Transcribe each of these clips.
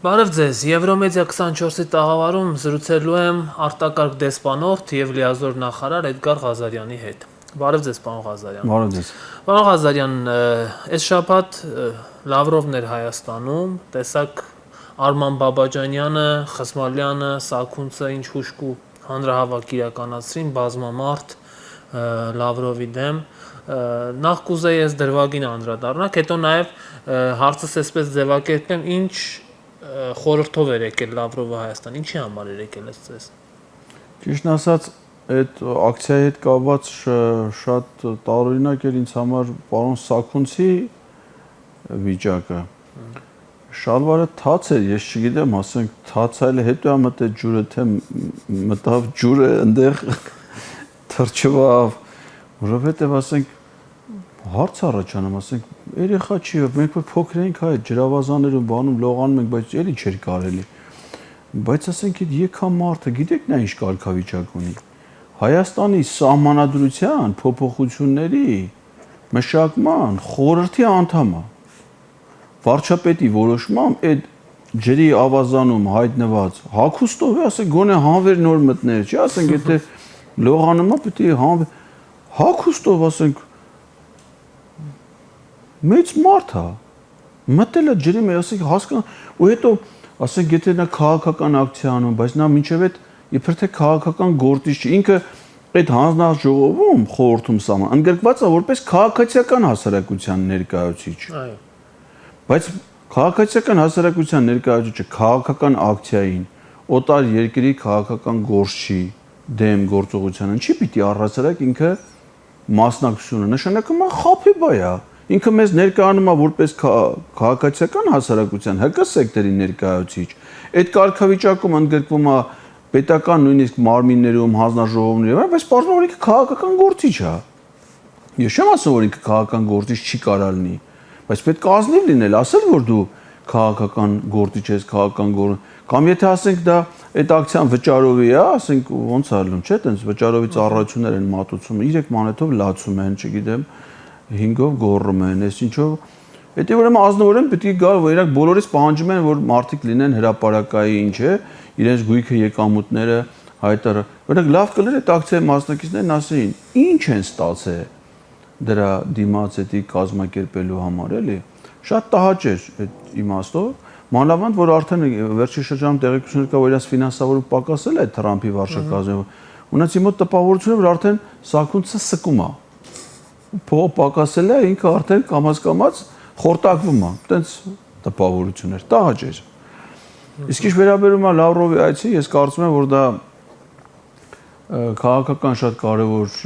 Բարև ձեզ, Եվրոմեդիա 24-ի տաղավարում զրուցելու եմ արտակարգ դեսպանորդ և լիազոր նախարար Էդգար Ղազարյանի հետ։ Բարև ձեզ, պարոն Ղազարյան։ Բարև ձեզ։ Պարոն Ղազարյան, այս շաբաթ Լավրովն էր Հայաստանում, տեսակ Արման Բաբաջանյանը, Խսմալյանը, Սաքունցը ինչ հուշկ ու հանրահավաք իրականացրին, բազմամարդ Լավրովի դեմ։ Նախ կուզեի ես դրվագին անդրադառնալ, հետո նաև հարցս այսպես ձևակերպեմ, ինչ խորհրդով էր եկել Լավրովը Հայաստան, ինչի համար էր եկել այդպես։ Ճիշտ ասած, այդ ակցիայի հետ կապված շատ տարօրինակ էր ինձ համար պարոն Սաքունցի վիճակը։ Շալվարը թաց էր, ես չգիտեմ, ասենք թացայել հետո է մտել ջուրը, թե մտավ ջուրը այնտեղ թրջվավ, որովհետև ասենք հարց առաջանում, ասենք երեխա չի, մենք փոքր էինք հայ ջրավազաններում բանում լողանում ենք, բայց էլի չէր կարելի։ Բայց ասենք այդ եկա մարդը, գիտեք նա ինչ կարգավիճակ ունի։ Հայաստանի սահմանադրության փոփոխությունների մշակման խորհրդի անդամ է։ Վարչապետի որոշմամբ այդ ջրի ավազանում հայտնված հագուստով է, ասենք գոնե հանվեր նոր մտներ, չի, ասենք եթե լողանում է պետք է հանվեր հագուստով, ասենք մեծ մարդ է, մտել է ջրի մեջ, ասենք հասկան, ու հետո ասենք եթե նա քաղաքական ակցիա անում, բայց նա մինչև այդ իբր թե քաղաքական գործիչ չի, ինքը այդ հանձնաժողովում խորհրդում սահման ընդգրկված է որպես քաղաքացիական հասարակության ներկայացուցիչ։ Այո։ Բայց քաղաքացիական հասարակության ներկայացուցիչը քաղաքական ակցիային օտար երկրի քաղաքական գործչի դեմ գործողությանը չի պիտի առհասարակ ինքը մասնակցությունը նշանակում է խափի բայա։ Ինքը մեզ ներկայանում է որպես քաղաքացիական հասարակության ՀԿ սեկտորի ներկայացուցիչ։ Այդ կարգավիճակում ընդգրկվում է պետական նույնիսկ մարմիններում, հանձնաժողովներում, բայց պարզվում է որ ինքը քաղաքական գործիչ է։ Ես չեմ ասում որ ինքը քաղաքական գործիչ չի կարա լինի, բայց պետք է ազնիվ լինել, ասել որ դու քաղաքական գործիչ ես, քաղաքական գործ կամ եթե ասենք դա այդ ակցիան վճարովի է, ասենք ոնց է լինում, չէ՞, տենց վճարովի ծառայություններ են մատուցում, 3 մանեթով լացում են, չգիտեմ 5-ով գոռում են, այս ինչով։ Դա ուրեմն ազնվորեն պետք է գա, որ իրանք բոլորից պահանջում են, որ մարդիկ լինեն հրապարակայի, ինչ է, իրենց գույքը եկամուտները հայտարար։ Որոնք լավ կլներ այդ ակցիայի մասնակիցներն ասեին, ինչ են ստացել դրա դիմաց էդի կազմակերպելու համար, էլի։ Շատ տհաճ էր այդ իմաստով, մանավանդ որ արդեն վերջի շրջանում տեղեկություններ կա, որ իրաց ֆինանսավորումը պակասել է Թրամփի վարչակազմով։ Ունեցի մոտ տպավորությունը, որ արդեն Սաքունցը սկում է։ Փողը պակասել է, ինքը արդեն կամաց-կամաց խորտակվում է, այտենց տպավորություններ, տհաճ էր։ Իսկ ինչ վերաբերում է Լավրովի այցի, ես կարծում եմ, որ դա քաղաքական շատ կարևոր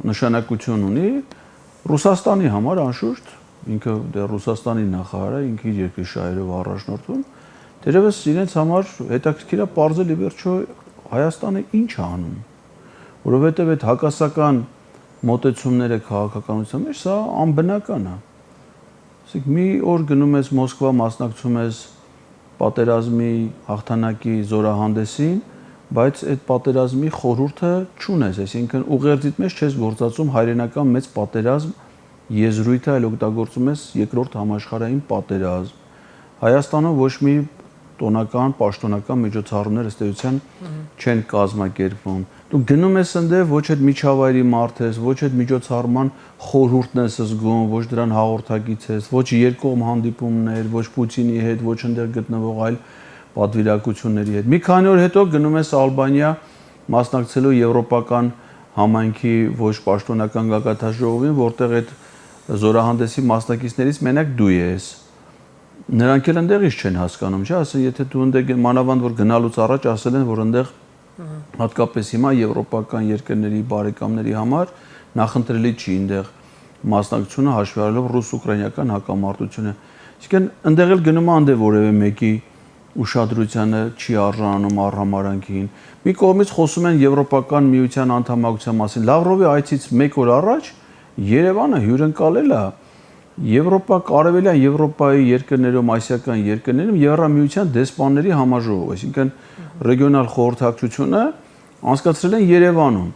նշանակություն ունի Ռուսաստանի համար, անշուշտ, ինքը դեռ Ռուսաստանի նախարար է, ինքը իր երկրի շահերով առաջնորդում, դերևս իրենց համար հետաքրքիր է պարզել ի վերջո Հայաստանը ինչ է անում, որովհետև այդ հակասական մոտեցումները քաղաքականության մեջ սա անբնական է։ Ասենք մի օր գնում ես Մոսկվա, մասնակցում ես պատերազմի հաղթանակի զորահանդեսին, բայց այդ պատերազմի խորհուրդը չունես, այսինքն ուղերձիդ մեջ չես գործածում հայրենական մեծ պատերազմ եզրույթը, այլ օգտագործում ես երկրորդ համաշխարհային պատերազմ։ Հայաստանում ոչ մի տոնական, պաշտոնական միջոցառումներ ըստ էության չեն կազմակերպվում։ Դու գնում ես ընդեղ ոչ այդ միջավայրի մարդ ես, ոչ այդ միջոցառման խորհուրդն ես զգում, ոչ դրան հաղորդակից ես, ոչ երկկողմ հանդիպումներ, ոչ Պուտինի հետ, ոչ ընդեղ գտնվող այլ պատվիրակությունների հետ։ Մի քանի օր հետո գնում ես Ալբանիա մասնակցելու եվրոպական համայնքի ոչ պաշտոնական գագաթնաժողովին, որտեղ այդ զորահանդեսի մասնակիցներից մենակ դու ես։ Նրանք էլ ընդեղից չեն հասկանում, չէ՞, ասեն, եթե դու ընդեղ մանավանդ որ գնալուց առաջ ասել են, որ ընդեղ հատկապես հիմա եվրոպական երկրների բարեկամների համար նախընտրելի չի այնտեղ մասնակցությունը հաշվի առնելով ռուս-ուկրաինական հակամարտությունը։ Իսկեն ընդեղ էլ գնում է այնտեղ որևէ մեկի ուշադրությանը չի արժանանում առհամարանքին։ Մի կողմից խոսում են Եվրոպական միության անդամակցության մասին։ Լավրովի այցից 1 օր առաջ Երևանը հյուրընկալել է Եվրոպա կարևելյան Եվրոպայի երկրներում, ասիական երկրներում Եվրամիության դեսպանների համաժողով, այսինքն ռեգիոնալ խորհրդակցությունը անցկացրել են Երևանում։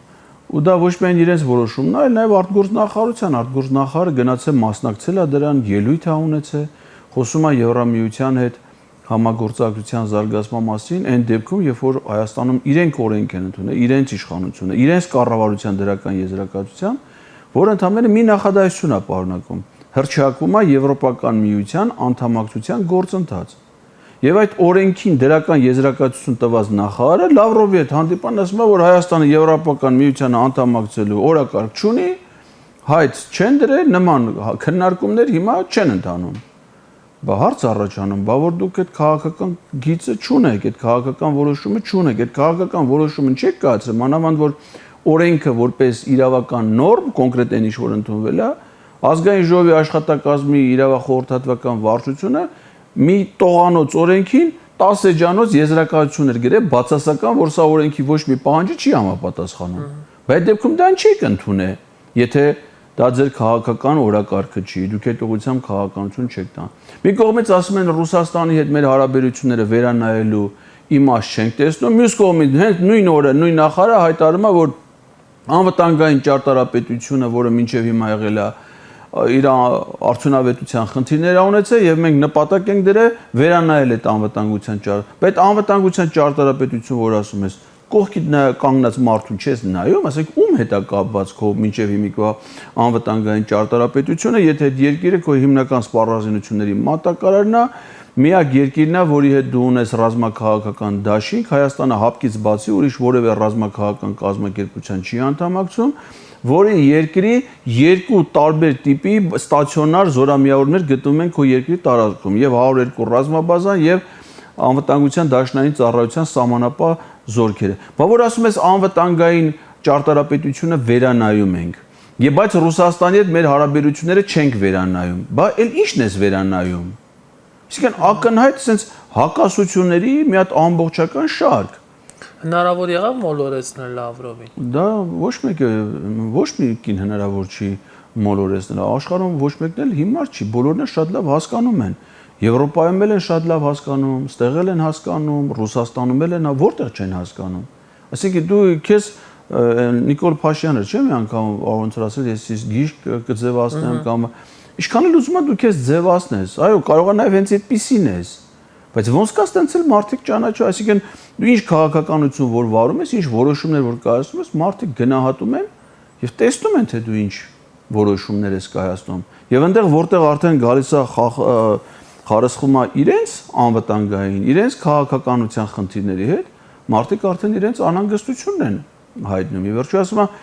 Ու դա ոչ միայն իրենց որոշումն է, այլ նաև արտգործնախարարը գնացել մասնակցել է դրան, ելույթ է ունեցել, խոսում է Եվրամիության հետ համագործակցության զարգացման մասին այն դեպքում, երբ որ Հայաստանում իրենք օրենք են ընդունել, իրենց իշխանությունը, իրենց կառավարության դրական եզրակացության, որը ընդհանրապես մի նախադասություն է պարունակում. հռչակվում է Եվրոպական միության անդամակցության գործընթաց։ Եվ այդ օրենքին դրական եզրակացություն տված նախարարը Լավրովի հետ հանդիպան ասում է, որ Հայաստանը Եվրոպական միությանը անդամակցելու օրակարգ չունի, հայց չեն դրել, նման քննարկումներ հիմա չեն ընթանում։ Բա հարց առաջանում, բա որ դուք այդ քաղաքական գիծը չունեք, այդ քաղաքական որոշումը չունեք, այդ քաղաքական որոշումը չեք կայացրել, մանավանդ որ օրենքը որպես իրավական նորմ, կոնկրետ այն ինչ որ ընդունվել է, ազգային ժողովի աշխատակազմի իրավախորհրդատվական վարչությունը մի տողանոց օրենքին 10 էջանոց եզրակացություններ գրել բացասական, որ սա օրենքի ոչ մի պահանջի չի համապատասխանում։ Բայց այդ դեպքում դա չի կընդունե, եթե դա ձեր քաղաքական օրակարգը չի, դուք այդ ուղղությամբ քաղաքականություն չեք տան։ Մի կողմից ասում են Ռուսաստանի հետ մեր հարաբերությունները վերանայելու իմաստ չենք տեսնում, մյուս կողմից հենց նույն օրը նույն նախարարը հայտարարում է, որ անվտանգային ճարտարապետությունը, որը մինչև հիմա եղել է իր արդյունավետության խնդիրներ ունեցել եւ մենք նպատակ ենք դրել վերանայել այդ անվտանգության ճարտարապետությունը, բայց անվտանգության ճարտարապետություն, որ ասում ես, կողքիդ կանգնած մարդուն չես նայում, ասենք ում հետ է կապված քո մինչև հիմիկվա անվտանգային ճարտարապետությունը, եթե այդ երկիրը քո հիմնական սպառազինությունների մատակարարն է, միակ երկիրն է, որի հետ դու ունես ռազմաքաղաքական դաշինք, Հայաստանը հապկից բացի ուրիշ որևէ ռազմաքաղաքական կազմակերպության չի անդամակցում, որի երկրի երկու տարբեր տիպի ստացիոնար զորամիավորներ գտնվում են քո երկրի տարածքում, եւ 102 ռազմաբազան եւ անվտանգության դաշնային ծառայության սահմանապահ զորքերը։ Բա որ ասում ես անվտանգային ճարտարապետությունը վերանայում ենք։ Եվ բայց Ռուսաստանի հետ մեր հարաբերությունները չենք վերանայում։ Բա էլ ի՞նչն ես վերանայում։ Իսկական ակնհայտ sense հակասությունների մի հատ ամբողջական շարք։ Հնարավոր եղավ մոլորեցնել Լավրովին։ Դա ոչ մեկին հնարավոր չի մոլորեցնել։ Աշխարհում ոչ մեկն էլ հիմար չի, բոլորն էլ շատ լավ հասկանում են։ Եվրոպայում էլ են շատ լավ հասկանում, ստեղ էլ են հասկանում, Ռուսաստանում էլ են, որտեղ չեն հասկանում։ Այսինքն դու քեզ Նիկոլ Փաշյանը չէ՞ մի անգամ ոնց որ ասել, ես գիրք կձևացնեմ կամ ինչքան էլ ուզում ես դու քեզ ձևացնես։ Այո, կարող է նաև հենց այդպեսին ես։ Բայց ոնց կա ստենցել մարդիկ ճանաչում, այսինքն դու ինչ քաղաքականություն որ վարում ես, ինչ որոշումներ որ կայացնում ես, մարդիկ գնահատում են եւ տեսնում են թե դու ինչ որոշումներ ես կայացնում։ Եվ այնտեղ որտեղ արդեն գալիս է խարսխում է իրենց անվտանգային, իրենց քաղաքականության խնդիրների հետ, մարդիկ արդեն իրենց անհանգստությունն են հայտնում։ Եվ վերջում ասում եմ,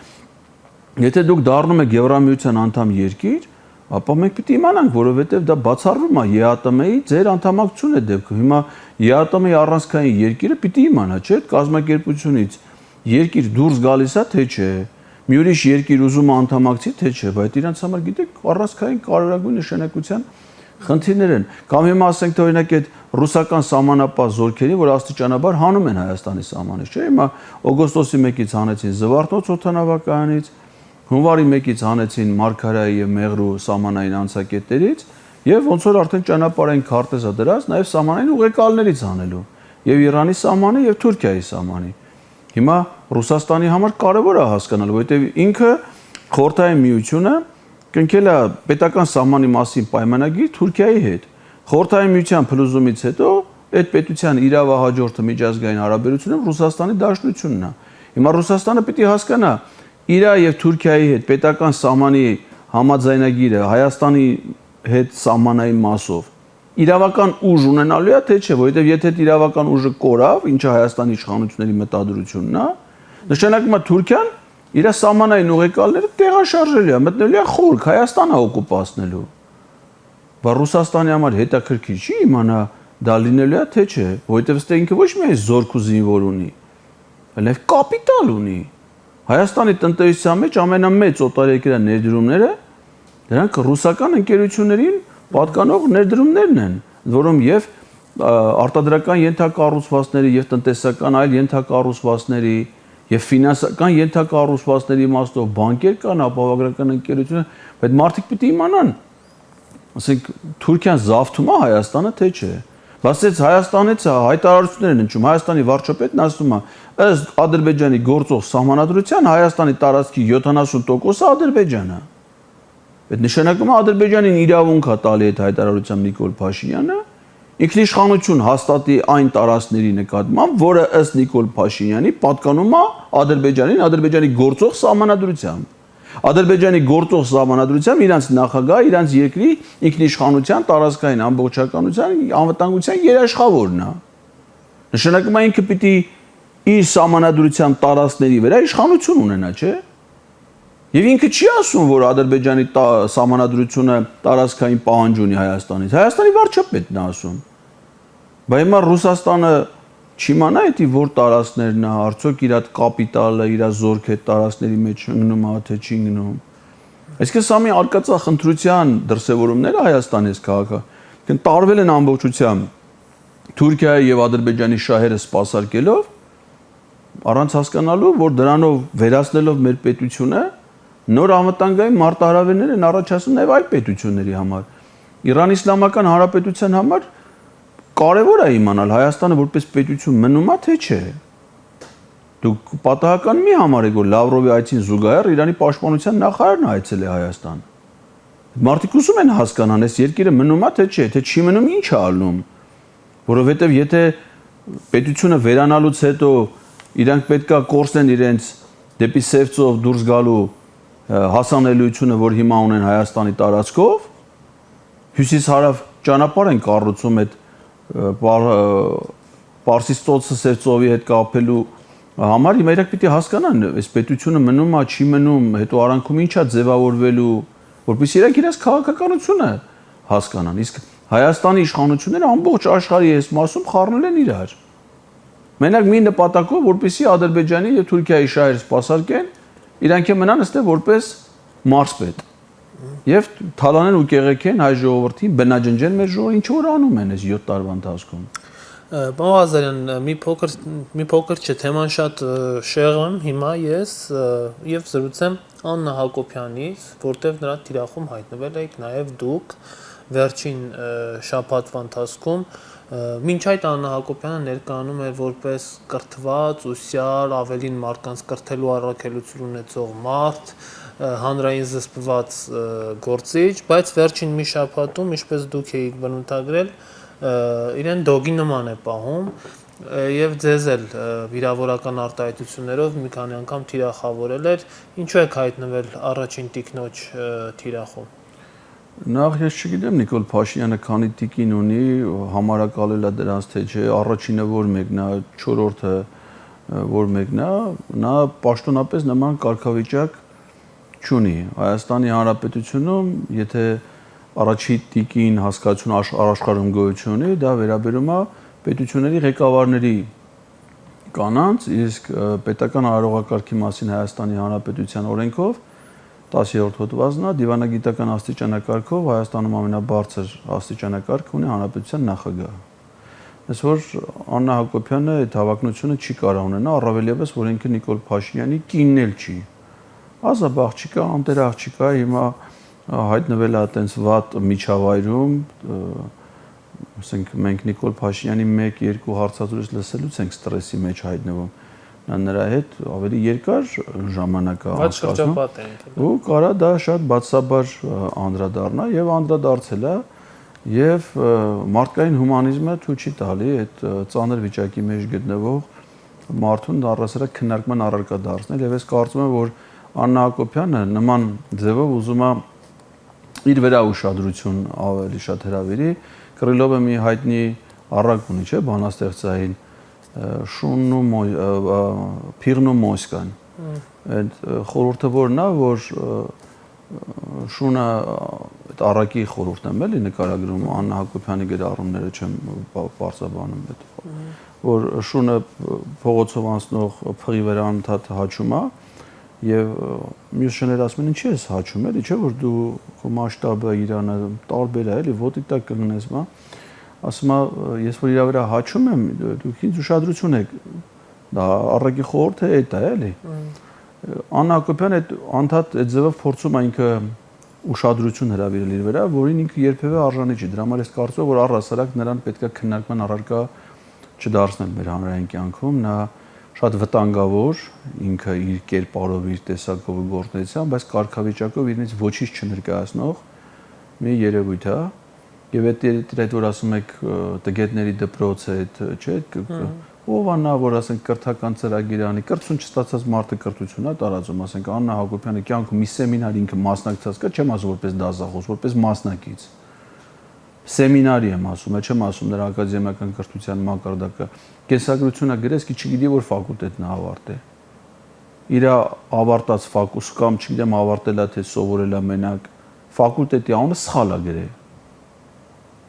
եթե դուք դառնում եք Եվրամիության անդամ երկիր, ապա մենք պիտի իմանանք, որովհետև դա բացառվում է ԵԱՏՄ-ի ձեր անդամակցությունը դեպքում։ Հիմա ԵԱՏՄ-ի առանցքային երկիրը պիտի իմանա, չէ՞, կազմակերպությունից երկիր դուրս գալիս է, թե չէ։ Մի ուրիշ երկիր ուզում է անդամակցի, թե չէ, բայց իրանց համար գիտեք, առանցքային կարևորագույն նշանակության խնդիրներ են։ Կամ հիմա ասենք թե օրինակ այդ ռուսական սահմանապահ զորքերին, որ աստիճանաբար հանում են Հայաստանի սահմանից, չէ՞։ Հիմա օգոստոսի 1-ից հանեցին Զվարթնոց օդանավակայանից, հունվարի 1-ից հանեցին Մարգարայի եւ Մեղրու սահմանային անցակետերից եւ ոնց որ արդեն ճանապարհային քարտեզա դրած նաեւ սահմանային ուղեկալներից անելու եւ Իրանի սահմանը եւ Թուրքիայի սահմանը։ Հիմա Ռուսաստանի համար կարեւոր է հասկանալ, որովհետեւ ինքը խորհրդային միությունը կնքել է պետական սահմանի մասին պայմանագիր Թուրքիայի հետ։ Խորհրդային միության փլուզումից հետո այդ պետության իրավահաջորդը միջազգային հարաբերությունում Ռուսաստանի դաշնությունն է։ Հիմա Ռուսաստանը պիտի հասկանա իր եւ Թուրքիայի հետ պետական սահմանի համաձայնագիրը Հայաստանի հետ սահմանային մասով իրավական ուժ ունենալու է թե չէ, որովհետեւ եթե այդ իրավական ուժը կորավ, ինչը Հայաստանի իշխանությունների մտադրությունն է, նշանակում է Թուրքիան իր սահմանային ուղեկալները տեղաշարժելու է, մտնելու է խորք Հայաստանը օկուպացնելու։ Բայց Ռուսաստանի համար հետաքրքիր չի իմանա դա լինելու է թե չէ, որովհետեւ ստե ինքը ոչ միայն զորք ու զինվոր ունի, այլև կապիտալ ունի։ Հայաստանի տնտեսության մեջ ամենամեծ օտարերկրյա ներդրումները դրանք ռուսական ընկերություններին պատկանող ներդրումներն են, որոնք եւ արտադրական ենթակառուցվածքների եւ տնտեսական այլ ենթակառուցվածքների եւ ֆինանսական ենթակառուցվածքների իմաստով բանկեր կան, ապահովագրական ընկերություններ, բայց մարդիկ պիտի իմանան, ասենք Թուրքիան զավթում է Հայաստանը թե չէ։ Բացեց Հայաստանից հայտարարություններ են հնչում, Հայաստանի վարչապետն ասում է, ըստ Ադրբեջանի գործող սահմանադրության Հայաստանի տարածքի 70%-ը Ադրբեջանն է։ Այդ նշանակում է Ադրբեջանին իրավունք է տալի այդ հայտարարությամբ Նիկոլ Փաշինյանը ինքնիշխանություն հաստատի այն տարածքների նկատմամբ, որը ըստ Նիկոլ Փաշինյանի պատկանում է Ադրբեջանին, Ադրբեջանի գործող սահմանադրությամբ։ Ադրբեջանի գործող սահմանադրությամբ իրանց նախագահ, իրանց երկրի ինքնիշխանության, տարածքային ամբողջականության, անվտանգության երաշխավորն է։ Նշանակում է ինքը պիտի իր սահմանադրությամբ տարածքների վրա իշխանություն ունենա, չէ՞։ Եվ ինքը չի ասում, որ Ադրբեջանի սահմանադրությունը տարածքային պահանջ ունի Հայաստանից։ Հայաստանի վարչապետն է ասում։ Բայց հիմա Ռուսաստանը չիմանա էդի որ տարածքներն է, արդյոք իր կապիտալը, իր զորքը տարածքների մեջ ընկնում է, թե չի ընկնում։ Այսինքն սա մի արկածախ ընտրության դրսևորումները Հայաստանից քաղաքը տարվել են ամբողջությամբ Թուրքիայի եւ Ադրբեջանի շահերը սպասարկելով առանց հասկանալու, որ դրանով վերացնելով մեր պետությունը նոր անվտանգային մարտահրավերներ են առաջացնում նաև այլ պետությունների համար։ Իրան Իսլամական Հանրապետության համար կարևոր է իմանալ Հայաստանը որպես պետություն մնում է թե չէ։ Դուք պատահական մի համարեք, որ Լավրովի այցին զուգահեռ Իրանի պաշտպանության նախարարն այցել է Հայաստան։ Մարդիկ ուզում են հասկանալ, այս երկիրը մնում է թե չէ, թե չի մնում, ինչ է ալնում։ Որովհետև եթե պետությունը վերանալուց հետո իրանք պետքա կորցնեն իրենց դեպի Սևծով դուրս գալու հասանելիությունը, որ հիմա ունեն Հայաստանի տարածքով, հյուսիս-հարավ ճանապարհ են կառուցում այդ Պարսից ծոցը Սևծովի հետ կապելու համար, հիմա իրենք պիտի հասկանան, այս պետությունը մնում է, չի մնում, հետո արանքում ինչ է ձևավորվելու, որպեսզի իրենք իրենց քաղաքականությունը հասկանան։ Իսկ Հայաստանի իշխանությունները ամբողջ աշխարհի այս մասում խառնել են իրար։ Մենակ մի նպատակով, որպեսզի Ադրբեջանի եւ Թուրքիայի շահերը սպասարկեն, իրանք մնան այստեղ որպես մարզպետ։ Եվ թալանեն ու կեղեքեն հայ ժողովրդին, բնաջնջեն մեր ժողովրդին, ինչ որ անում են այս 7 տարվա ընթացքում։ Պարոն Ղազարյան, մի փոքր չէ, թեման շատ շեղեմ հիմա ես եւ զրուցեմ Աննա Հակոբյանից, որտեղ նրա թիրախում հայտնվել եք նաեւ դուք վերջին շաբաթվա ընթացքում մինչ այդ Աննա Հակոբյանը ներկայանում էր որպես կրթված, ուսյալ, ավելին մարդկանց կրթելու առաքելություն ունեցող մարդ, հանրային զսպված գործիչ, բայց վերջին մի շաբաթում, ինչպես դուք եք բնութագրել, իրեն դոգի նման է պահում եւ ձեզ էլ վիրավորական արտահայտություններով մի քանի անգամ թիրախավորել էր, ինչու եք հայտնվել առաջին տիկնոջ թիրախում։ Նախ ես չգիտեմ Նիկոլ Փաշինյանը քանի տիկին ունի, համարակալել է դրանց թե չէ, առաջինը որ մեկն է, չորրորդը որ մեկն է, նա պաշտոնապես նման կարգավիճակ չունի։ Հայաստանի Հանրապետությունում, եթե առաջի տիկին հասկացություն աշխարհում գոյություն ունի, դա վերաբերում է պետությունների ղեկավարների կանանց, իսկ պետական արարողակարգի մասին Հայաստանի Հանրապետության օրենքով 10-րդ հոդվածն է, դիվանագիտական աստիճանակարգով Հայաստանում ամենաբարձր աստիճանակարգ ունի Հանրապետության նախագահը։ Այսօր Աննա Հակոբյանը այդ հավակնությունը չի կարող ունենալ, առավել ևս, որ ինքը Նիկոլ Փաշինյանի կինն էլ չի։ Ազատ աղջիկա, անտեր աղջիկա, հիմա հայտնվել է այտենց վատ միջավայրում, ասենք մենք Նիկոլ Փաշինյանի 1-2 հարցազրույց լսելուց ենք ստրեսի մեջ հայտնվում։ Նրա հետ ավելի երկար ժամանակ է անցկացնում ու կարա դա շատ բացաբար անդրադառնա եւ անդրադարձել է եւ մարդկային հումանիզմը թույլ չի տալի այդ ծանր վիճակի մեջ գտնվող մարդուն առասարակ քննարկման առարկա դարձնել եւ ես կարծում եմ որ Աննա Հակոբյանը նման ձևով ուզում է իր վրա ուշադրություն ավելի շատ հրավիրի Կրիլովը մի հայտնի առակ ունի չէ բանաստեղծային Փիռն ու Մոսկան։ Այդ խորհուրդը որն է, որ շունը այդ առակի խորհուրդն եմ էլի նկարագրում Աննա Հակոբյանի գրառումները չեմ բարձրաբանում այդ որ շունը փողոցով անցնող փղի վրա անդադ հաչում է եւ մյուս շները ասում են ինչի ես հաչում էլի չէ որ դու քո մասշտաբը Իրանը տարբեր է էլի ոտի տակ կգնես մա ասում է ես որ իրա վրա հաչում եմ դուք ինձ ուշադրություն եք դա առակի խորհուրդը է դա էլի Աննա Հակոբյանը այդ անդադ այդ ձևով փորձում է ինքը ուշադրություն հրավիրել իր վրա որին ինքը երբևէ արժանի չի դրա համար ես կարծում որ առհասարակ նրան պետքա քննարկման առարկա չդարձնել մեր հանրային կյանքում նա շատ վտանգավոր ինքը իր կերպարով իր տեսակով ու գործունեությամբ բայց կարգավիճակով իրենից ոչինչ չներկայացնող մի երևույթ է Եվ այդ որ ասում եք տգետների դպրոցը այդ, չէ՞, ով անա որ ասենք կրթական ծրագիր անի, կրթություն չստացած մարդը կրթություն է տարածում, ասենք Աննա Հակոբյանը կյանքում մի սեմինար ինքը մասնակցած կա, չեմ ասում որպես դասախոս, որպես մասնակից։ Սեմինարի եմ ասում, չեմ ասում նրա ակադեմիական կրթության մակարդակը։ Կենսագրությունը գրես, չգիտի որ ֆակուլտետն է ավարտել։ Իր ավարտած ֆակուլտետ կամ չգիտեմ ավարտելա թե սովորելա մենակ ֆակուլտետի անունը սխալ է գրել։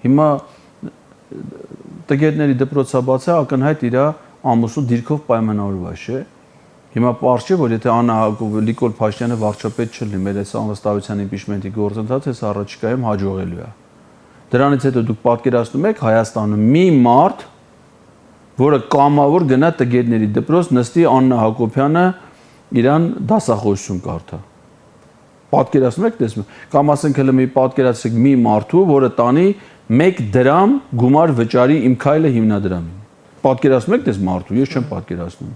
Հիմա տգետների դպրոցաբացը ակնհայտ իր ամուսնու դիրքով պայմանավորված է։ Հիմա պարզ չէ որ եթե Աննա Հակոբյանը Նիկոլ Փաշինյանը վարչապետ չլինի, մեր այս անվստահության իմպիչմենտի գործընթացը առաջիկայում հաջողելու է։ Դրանից հետո դուք պատկերացնում եք Հայաստանում մի մարդ, որը կամավոր գնա տգետների դպրոց նստի Աննա Հակոբյանը իրան դասախոսություն կարդա։ Պատկերացնում եք, տեսնում, կամ ասենք հələ մի պատկերացրեք մի մարդու, որը տանի 1 դրամ գումար վճարի իմ քայլը հիմնադրամին։ Պատկերացնում եք դες մարդու, ես չեմ պատկերացնում։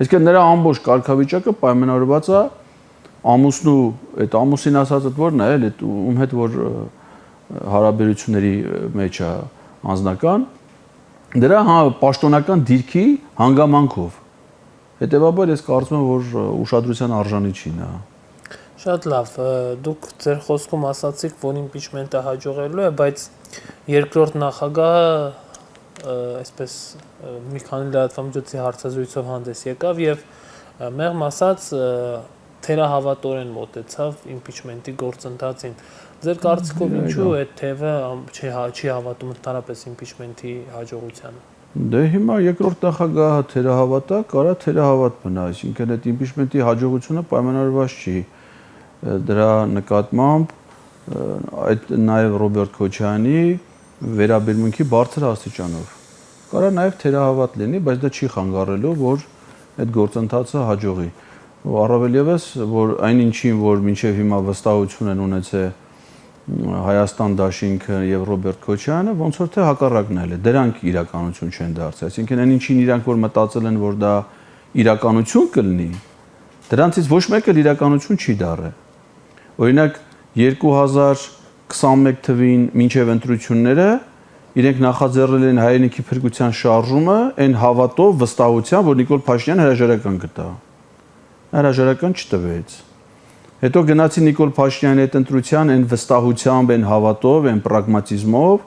Այսինքն նրա ամբողջ կարգավիճակը պայմանավորված է ամուսնու, այդ ամուսին ասածը որն է, այդ ում հետ որ հարաբերությունների մեջ է անձնական, դրա պաշտոնական դիրքի հանգամանքով։ Հետևաբար ես կարծում եմ, որ ուշադրության արժանի չի նա։ Շատ լավ, դուք ձեր խոսքում ասացիք, որ իմպիչմենտը հաջողելու է, բայց երկրորդ նախագահը այսպես մի քանի լրատվամիջոցի հարցազրույցով հանդես եկավ եւ մեղմ ասած թերահավատորեն մոտեցավ իմպիչմենտի գործընթացին։ Ձեր կարծիքով ինչու այդ թևը չի հավատում ընդհանրապես իմպիչմենտի հաջողությանը։ Դե հիմա երկրորդ նախագահը թերահավատա, կարա թերահավատ մնա, այսինքն այդ իմպիչմենտի հաջողությունը պայմանավորված չի դրա նկատմամբ այդ նաև Ռոբերտ Քոչարյանի վերաբերմունքի բարձր աստիճանով։ Կարա նաև թերահավատ լինի, բայց դա չի խանգարելու, որ այդ գործընթացը հաջողի։ Առավել ևս, որ այնինչին, որ մինչև հիմա վստահություն են ունեցել Հայաստան դաշինքը եւ Ռոբերտ Քոչարյանը, ոնց որ թե հակառակն է, դրանք իրականություն չեն դարձել։ Այսինքն այնինչին իրանք որ մտածել են, որ դա իրականություն կլինի, դրանցից ոչ մեկը իրականություն չի դառել։ Օրինակ 2021 թվին մինչև ընտրությունները իրենք նախաձեռնել են հայրենիքի փրկության շարժումը այն հավատով, վստահությամբ, որ Նիկոլ Փաշինյանը հրաժարական կտա։ Հրաժարական չտվեց։ Հետո գնացի Նիկոլ Փաշինյանի այդ ընտրության այն վստահությամբ, այն հավատով, այն պրագմատիզմով,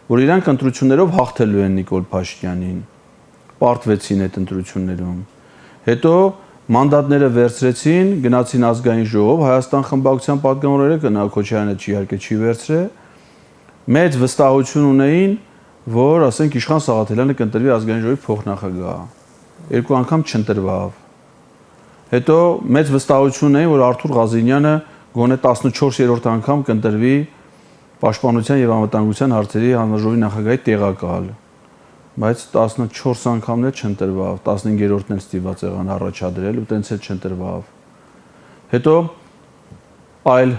որ իրանք ընտրություններով հաղթելու են Նիկոլ Փաշինյանին։ Պարտվեցին այդ ընտրություններում։ Հետո մանդատները վերցրեցին, գնացին ազգային ժողով, Հայաստան խմբակցության պատգամավորները կնա Քոչարյանը իհարկե չի վերցրել, մեծ վստահություն ունեին, որ ասենք Իշխան Սաղաթելյանը կընտրվի ազգային ժողովի փոխնախագահ։ 2 անգամ չընտրվավ։ Հետո մեծ վստահություն ունեին, որ Արթուր Ղազինյանը գոնե 14-րդ անգամ կընտրվի Պաշտպանության եւ անվտանգության հարցերի հանրաժողովի նախագահի տեղակալ։ Բայց 14 անգամն էլ չընտրվավ, 15-րդն էլ ստիպված եղան առաջադրել ու տենց էլ չընտրվավ։ Հետո այլ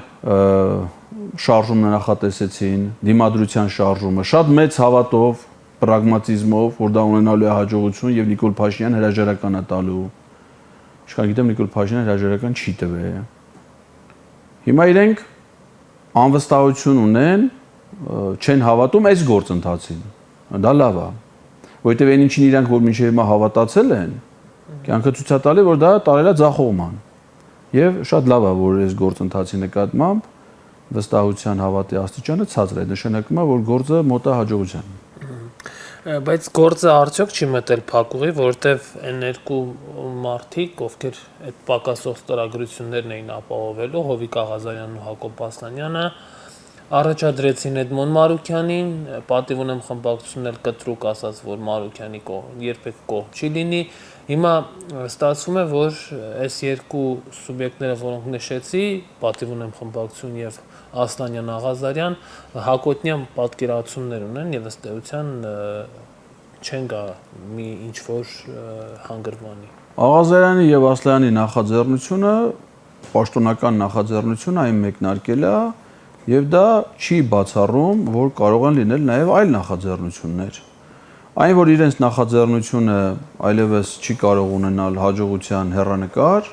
շարժումներ նախատեսեցին, դիմադրության շարժումը, շատ մեծ հավատով, պրագմատիզմով, որ դա ունենալու է հաջողություն եւ Նիկոլ Փաշինյանը հրաժարական է տալու։ Ինչքան գիտեմ Նիկոլ Փաշինյանը հրաժարական չի տվել։ Հիմա իրենք անվստահություն ունեն, չեն հավատում այս գործընթացին։ Դա լավ է։ Որտեւ այն ինչին իրանք որ մինչև հիմա հավատացել են, կյանքը ցույց է տալի, որ դա տարելա ձախողման։ Եվ շատ լավ է, որ այս գործընթացի նկատմամբ վստահության հավատի աստիճանը ցածր է, նշանակում է, որ գործը մոտ է հաջողության։ Բայց գործը արդյոք չի մտել փակուղի, որովհետև այն երկու մարդիկ, ովքեր այդ պակասող ստորագրություններն էին ապահովելու, Հովիկ Աղազարյանն ու Հակոբ Ասլանյանը, առաջադրեցին Էդմոն Մարուքյանին, պատիվ ունեմ խմբակցությունն էլ կտրուկ ասաց, որ Մարուքյանի երբեք կողմ չի լինի։ Հիմա ստացվում է, որ այս երկու սուբյեկտները, որոնք նշեցի, պատիվ ունեմ խմբակցություն եւ Ասլանյան Աղազարյան, հակոտնյան պատկերացումներ ունեն եւ ըստ էության չեն գա մի ինչ որ հանգրվանի։ Աղազարյանի եւ Ասլանի նախաձեռնությունը պաշտոնական նախաձեռնություն այն մեկնարկել է եւ դա չի բացառում, որ կարող են լինել նաեւ այլ նախաձեռնություններ։ Այն որ իրենց նախաձեռնությունը այլևս չի կարող ունենալ հաջողության հեռանկար,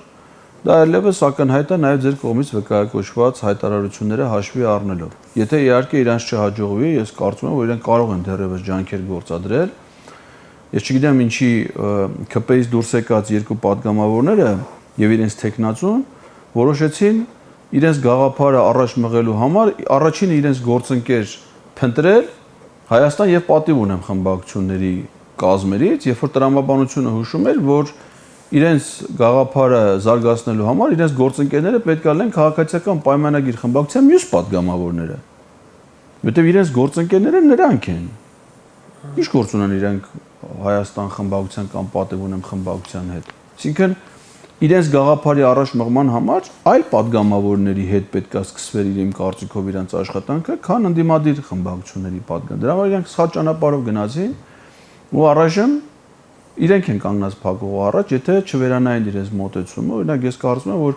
Դա այլևս ակնհայտ է նաև ձեր կողմից վկայակոչված հայտարարությունները հաշվի առնելով։ Եթե իհարկե իրանց չհաջողվի, ես կարծում եմ, որ իրենք կարող են դեռևս ջանքեր գործադրել։ Ես չգիտեմ ինչի ԿՊ-ից դուրս եկած երկու падգամավորները եւ իրենց տեխնացուն որոշեցին իրենց գաղափարը առաջ մղելու համար առաջինը իրենց գործընկեր փնտրել Հայաստան եւ պատիվ ունեմ խմբակցությունների կազմերից, երբ որ տրամաբանությունը հուշում էր, որ իրենց գաղափարը զարգացնելու համար իրենց գործընկերները պետք է լինեն քաղաքացիական պայմանագիր խմբակցության մյուս падգամավորները։ Որտեւ իրենց գործընկերները նրանք են։ Ինչ գործ ունեն իրենք Հայաստան խմբակցության կամ պատիվ ունեմ խմբակցության հետ։ Այսինքն իրենց գաղափարի առաջ մղման համար այլ падգամավորների հետ պետք է սկսվեր իմ կարծիքով իրենց աշխատանքը, քան ընդդիմադիր խմբակցությունների падգամ։ Դրա համար իրենք սխալ ճանապարհով գնացին ու առայժմ իրենք են կանգնած փակողի առաջ, եթե չվերանային իրենց մոտեցումը, օրինակ ես կարծում եմ, որ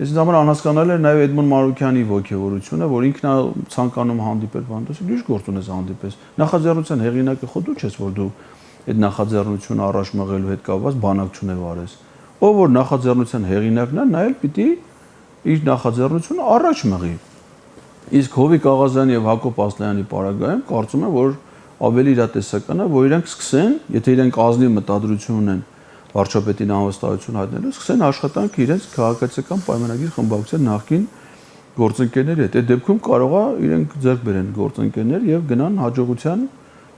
ես ինձ համար անհասկանալի է նաև Էդմոն Մարուկյանի ոգևորությունը, որ ինքն է ցանկանում հանդիպել բանտոս, դու ինչ գործ ունես հանդիպես։ Նախաձեռնության հեղինակը խո դու չես, որ դու այդ նախաձեռնությունը առաջ մղելու հետ կապված բանակցություն արես։ Ով որ նախաձեռնության հեղինակն է, նա էլ պիտի իր նախաձեռնությունը առաջ մղի։ Իսկ Հովիկ Աղազյանի եւ Հակոբ Ասլանյանի պարագայում կարծում եմ, որ ավելի իրատեսական է, որ իրենք սկսեն, եթե իրենք ազնիվ մտադրություն ունեն վարչապետին անվստահություն հայտնելու, սկսեն աշխատանքը իրենց քաղաքացիական պայմանագիր խմբակցության նախկին գործընկերների հետ։ Այդ դեպքում կարող է իրենք ձեռք բերեն գործընկերներ եւ գնան հաջողության,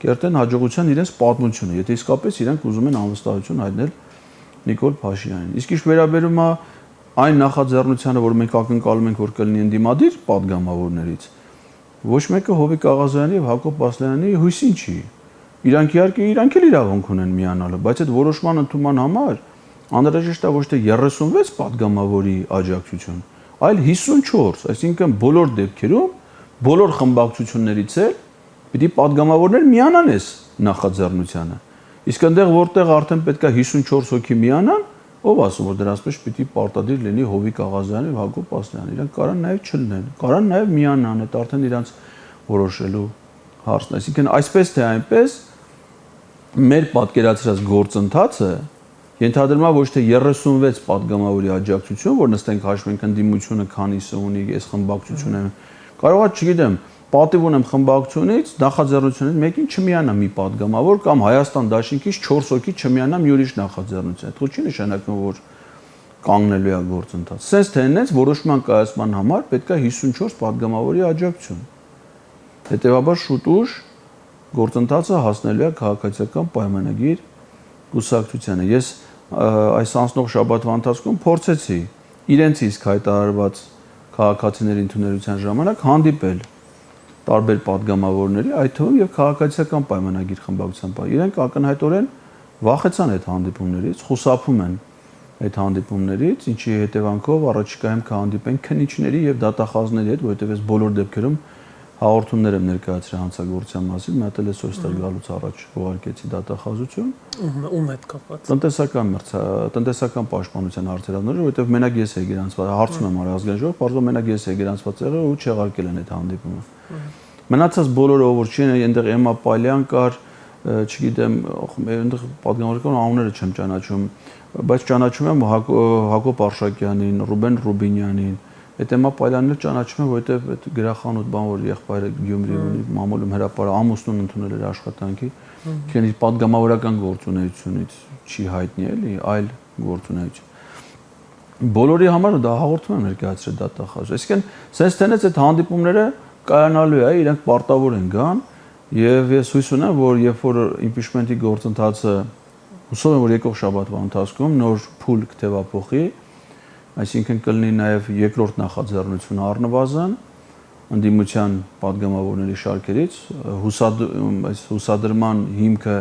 կերտեն հաջողության իրենց պատմությունը, եթե իսկապես իրենք ուզում են անվստահություն հայտնել Նիկոլ Փաշինյանին։ Իսկ ինչ վերաբերում է այն նախաձեռնությանը, որ մենք ակնկալում ենք, որ կլինի ընդդիմադիր падգամավորներից, ոչ մեկը Հովիկ Աղազյանի եւ Հակոբ Ասլանյանի հույսին չի։ Իրանք իհարկե իրանք էլ իրավունք ունեն միանալը, բայց այդ որոշման ընդունման համար անհրաժեշտ է ոչ թե 36 падգամավորի աջակցություն, այլ 54, այսինքն բոլոր դեպքերում բոլոր խմբակցություններից էլ պիտի падգամավորներ միանան այս նախաձեռնությանը։ Իսկ այնտեղ որտեղ արդեն պետք է 54 հոգի միանան, ով ասում որ դրանց մեջ պիտի պարտադիր լինի Հովիկ Աղազյանը եւ Հակոբ Ասլանյանը, իրանք կարան նաեւ չլինեն, կարան նաեւ միանան, այդ արդեն իրանք որոշելու հարցն է։ Այսինքն այսպես թե այնպես մեր պատկերացրած գործընթացը ենթադրում է ոչ թե 36 падգամավորի աջակցություն, որ նստենք հաշվենք ընդդիմությունը քանիսը ունի, այս խմբակցությունը, կարող է, չգիտեմ, պատիվ ունեմ խմբակցությունից նախաձեռնությունից մեկին չմիանա մի падգամավոր կամ Հայաստան դաշինքից 4 հոգի չմիանա մի ուրիշ նախաձեռնություն։ Դա չի նշանակում, որ կանգնելու է գործընթաց։ Սենց թե այնպես որոշման կայացման համար պետք է 54 падգամավորի աջակցություն։ Հետևաբար շուտ-ուշ գործընթացը հասնելու է քաղաքացիական պայմանագիր կուսակցությանը։ Ես այս անցնող շաբաթվա ընթացքում փորձեցի իրենց իսկ հայտարարված քաղաքացիների ընդունելության ժամանակ հանդիպել տարբեր падգամավորների, այդ թվում եւ քաղաքացիական պայմանագիր խմբակցության պայ։ Իրենք ակնհայտորեն վախեցան այդ հանդիպումներից, խուսափում են այդ հանդիպումներից, ինչի հետևանքով առաջիկայում կհանդիպեն քննիչների եւ դատախազների հետ, որովհետեւ այս բոլոր դեպքերում հաղորդումներ եմ ներկայացրել հանցագործության մասին, մի հատ էլ այսօր ստեղ գալուց առաջ ուղարկեցի դատախազություն։ Ում հետ կապված։ Տնտեսական պաշտպանության հարցերով, որովհետեւ մենակ ես եի գրանցված, հարցում եմ արի ազգային ժողով, բարձր մենակ ես եի գրանցված եղել ու չեղարկել են այդ հանդիպումը։ Մնացած բոլորը ով որ չի, այնտեղ Էմմա Պալյան կար, չգիտեմ, այնտեղ պատգամավորական անունները չեմ ճանաչում, բայց ճանաչում եմ Հակոբ Արշակյանին, Ռուբեն Ռուբինյանին, այդ Էմմա Պալյանն էլ ճանաչում եմ, որովհետև այդ գրախանութ բան որ եղբայրը Գյումրի ունի, մամուլում հրապարակ ամուսնուն ընդունել էր աշխատանքի, քանի պատգամավորական գործունեությունից չի հայտնի էլի, այլ գործունեություն։ Բոլորի համար դա հաղորդում եմ ներկայացրել դատախազ։ Այսինքն, sense tenets այդ հանդիպումները կայանալու է, իրենք պարտավոր են գան, եւ ես հույս ունեմ, որ երբ որ impeachment-ի գործընթացը հուսով եմ, որ եկող շաբաթվա ընթացքում նոր փուլ կթևափոխի, այսինքն կլինի նաեւ երկրորդ նախաձեռնությունը առնվազն ընդդիմության падգամավորների շարքերից հուսադրման հիմքը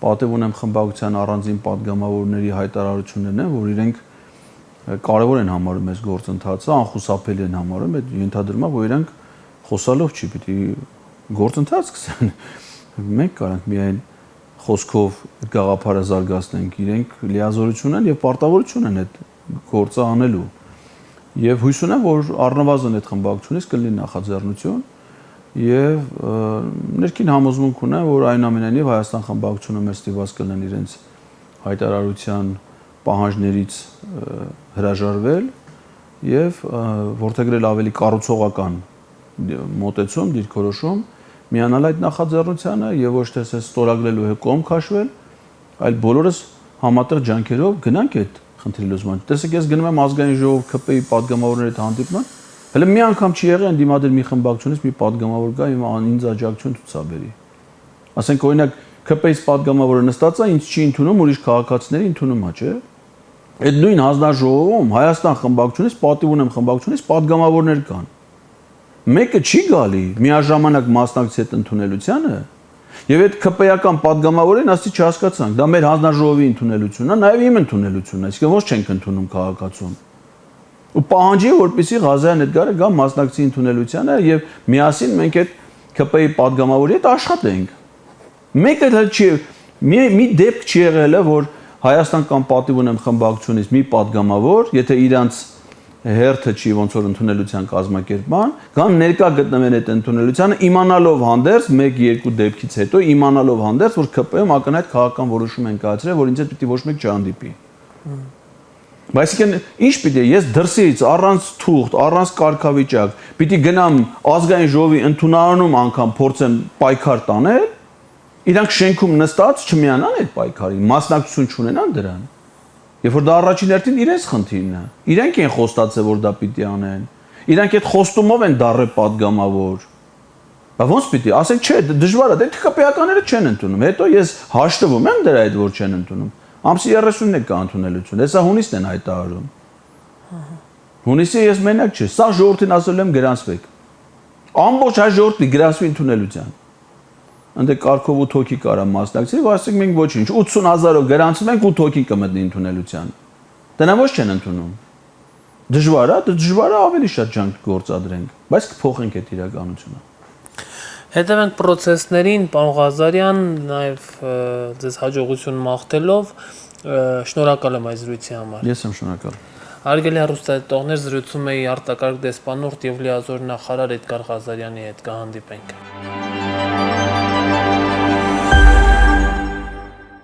պատիվ ունեմ խմբակցության առանձին падգամավորների հայտարարություններն են, որ իրենք կարևոր են համարում այս գործընթացը, անխուսափելի են համարում, այդ ենթադրում է, որ իրենք խոսալով չի պիտի գործընթաց սկսեն։ Մենք կարանք միայն խոսքով գաղափարը զարգացնենք, իրենք լիազորություն են եւ պարտավորություն են այդ գործը անելու։ Եվ հույս ունեմ, որ առնվազն այդ խմբակցությունից կլինի նախաձեռնություն եւ ներքին համոզմունք ունեմ, որ այնուամենայնիվ Հայաստան խմբակցությունը մեր ստիպված կլինեն իրենց հայտարարության պահանջներից հրաժարվել եւ որդեգրել ավելի կառուցողական մոտեցում, դիրքորոշում, միանալ այդ նախաձեռնությանը եւ ոչ թե ստորագրելու հետ կողմ քաշվել, այլ բոլորս համատեղ ջանքերով գնանք այդ խնդրի լուծման։ Տեսեք, ես գնում եմ ազգային ժողով ԿՊ-ի падգամավորների հետ հանդիպման, հələ մի անգամ չի եղել ընդդիմադիր մի խմբակցությունից մի падգամավոր գա իմ ինձ աջակցություն ցուցաբերի։ Ասենք օրինակ ԿՊ-ից падգամավորը նստած է, ինձ չի ընդունում, ուրիշ քաղաքացիների ընդունում է, չէ՞։ Այդ նույն հանձնաժողովում Հայաստան խմբակցությունից, պատիվ ունեմ խմբակցությունից падգամավորներ կան։ Մեկը չի գալի միաժամանակ մասնակցի այդ ընդունելությանը, եւ այդ ԿՊ-ական падգամավորին ասի չհասկացանք, դա մեր հանձնաժողովի ընդունելությունն է, նաեւ իմ ընդունելությունն է, իսկ ոչ չենք ընդունում քաղաքացուն։ Ու պահանջի, որպեսզի Ղազարյան Էդգարը գա մասնակցի ընդունելությանը եւ միասին մենք այդ ԿՊ-ի падգամավորի հետ աշխատենք։ Մեկը դա չի, մի դեպք չի եղել, որ Հայաստան կամ պատիվ ունեմ խմբակցությունից մի падգամավոր, եթե իրանց հերթը չի ոնց որ ընդունելության կազմակերպման, կամ ներկա գտնվեն այդ ընդունելությանը իմանալով հանդերձ 1-2 դեպքից հետո իմանալով հանդերձ որ ԿՊ-ում ակնհայտ քաղաքական որոշում են կայացրել, որ ինձ հետ պիտի ոչ մեկ չհանդիպի։ Այսինքն ինչ պիտի ես դրսից առանց թուղթ, առանց կարգավիճակ պիտի գնամ ազգային ժողովի ընդունարանում անգամ փորձեմ պայքար տանել, իրանք շենքում նստած չմիանան այդ պայքարին, մասնակցություն չունենան դրան։ Երբ որ դա առաջին հերթին իրենց խնդիրն է։ Իրանք են խոստացել, որ դա պիտի անեն։ Իրանք այդ խոստումով են դառել падգամավոր։ Բա ոնց պիտի, ասենք չէ, դժվար է, դե ԿՊ-ականները չեն ընդունում։ Հետո ես հաշտվում եմ դրա հետ, որ չեն ընդունում։ Ամսի 30-ն է կա ընդունելություն։ Հեսա հունիսն են հայտարարում։ Հունիսի ես մենակ չէ, սա ժողովրդին ասել եմ գրանցվեք։ Ամբողջ հայ ժողովրդի գրանցվի ընդունելության։ Ընդ կարգով 8 հոգի կարա մասնակցի, ասենք մենք ոչինչ 80,000-ով գրանցում ենք 8 հոգի կմտնի ընդունելության։ Դրանով ոչ չեն ընդունում։ Դժվար է, դժվար է ավելի շատ ջանք գործադրենք, բայց կփոխենք այդ իրականությունը։ Հետևենք process-ներին, պարոն Ղազարյան, նաև ձեզ հաջողություն մաղթելով, շնորհակալ եմ այս զրույցի համար։ Ես եմ շնորհակալ։ Հարգելի հեռուստադիտողներ, զրուցում էի արտակարգ դեսպանորդ եւ լիազոր նախարար Էդգար Ղազարյանի հետ, կհանդիպենք։